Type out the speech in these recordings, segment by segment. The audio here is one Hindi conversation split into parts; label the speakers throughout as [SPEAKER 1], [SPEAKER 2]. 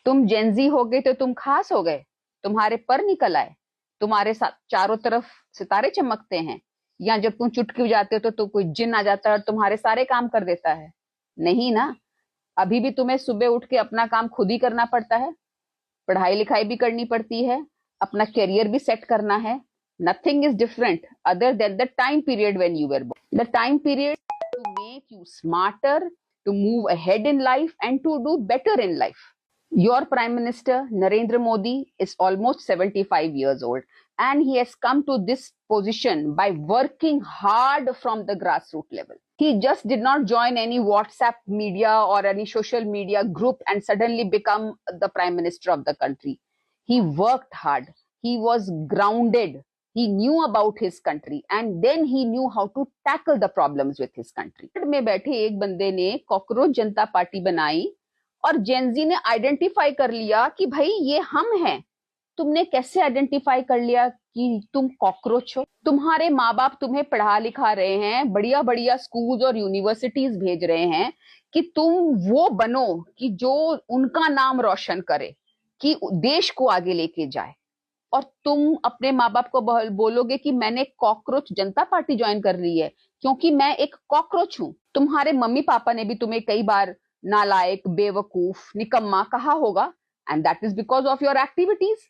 [SPEAKER 1] तुम जेनजी हो गए तो तुम खास हो गए, तुम्हारे पर निकल आए, तुम्हारे साथ चारों तरफ सितारे चमकते हैं, या जब तुम चुटकी बजाते हो तो कोई जिन आ जाता है और तुम्हारे सारे काम कर देता है? नहीं ना। अभी भी तुम्हें सुबह उठ के अपना काम खुद ही करना पड़ता है, पढ़ाई लिखाई भी करनी पड़ती है, अपना करियर भी सेट करना है। Nothing is different other than the time period when you were born. The time period to make you smarter, to move ahead in life and to do better in life. Your Prime Minister Narendra Modi is almost 75 years old, and he has come to this position by working hard from the grassroots level. He just did not join any WhatsApp media or any social media group and suddenly become the Prime Minister of the country. He worked hard. He was grounded. He knew about his country and then he knew how to tackle the problems with his country. में बैठे एक बंदे ने कॉकरोच जनता पार्टी बनाई और जेनजी ने आइडेंटिफाई कर लिया कि भाई ये हम हैं। तुमने कैसे आइडेंटिफाई कर लिया कि तुम कॉकरोच हो? तुम्हारे माँ बाप तुम्हें पढ़ा लिखा रहे हैं, बढ़िया बढ़िया स्कूल्स और यूनिवर्सिटीज भेज रहे हैं कि तुम वो बनो कि जो उनका नाम रोशन करे, कि देश को आगे लेके जाए। और तुम अपने माँ बाप को बोलोगे कि मैंने कॉकरोच जनता पार्टी ज्वाइन कर ली है क्योंकि मैं एक कॉकरोच हूं। तुम्हारे मम्मी पापा ने भी तुम्हें कई बार नालायक, बेवकूफ, निकम्मा कहा होगा, and that is because of your activities.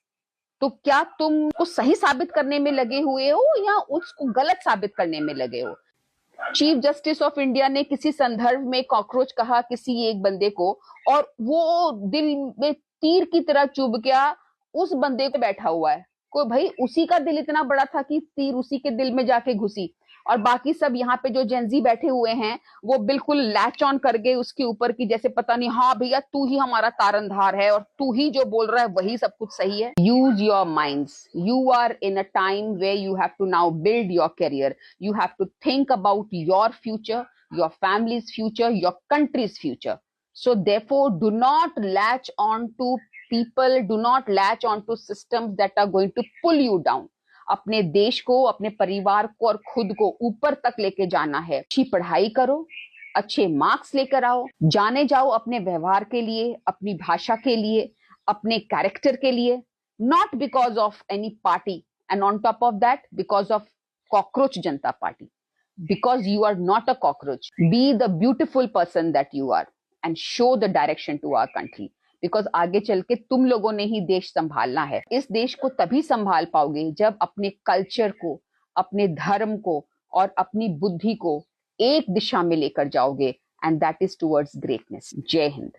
[SPEAKER 1] तो क्या तुम उसको सही साबित करने में लगे हुए हो या उसको गलत साबित करने में लगे हो? चीफ जस्टिस ऑफ इंडिया ने किसी संदर्भ में कॉकरोच कहा किसी एक बंदे को, और वो दिल में तीर की तरह चुभ गया उस बंदे पे बैठा हुआ है। कोई भाई उसी का दिल इतना बड़ा था कि तीर उसी के दिल में जाके घुसी, और बाकी सब यहाँ पे जो जेनजी बैठे हुए हैं वो बिल्कुल लैच ऑन कर गए उसके ऊपर की जैसे पता नहीं, हाँ भैया तू ही हमारा तारनधार है और तू ही जो बोल रहा है वही सब कुछ सही है। Use your minds. You are in a time way you have to now build your career. You have to think about your future, your family's future, your country's future. So therefore, do not latch on to people, do not latch on to systems that are going to pull you down. अपने देश को, अपने परिवार को और खुद को ऊपर तक लेके जाना है। अच्छी पढ़ाई करो, अच्छे मार्क्स लेकर आओ, जाने जाओ अपने व्यवहार के लिए, अपनी भाषा के लिए, अपने कैरेक्टर के लिए, not because of any party, and on top of that because of cockroach Janata party. Because you are not a cockroach. Be the beautiful person that you are and show the direction to our country. Because आगे चल के तुम लोगों ने ही देश संभालना है। इस देश को तभी संभाल पाओगे जब अपने कल्चर को, अपने धर्म को और अपनी बुद्धि को एक दिशा में लेकर जाओगे, and that is towards greatness. जय हिंद।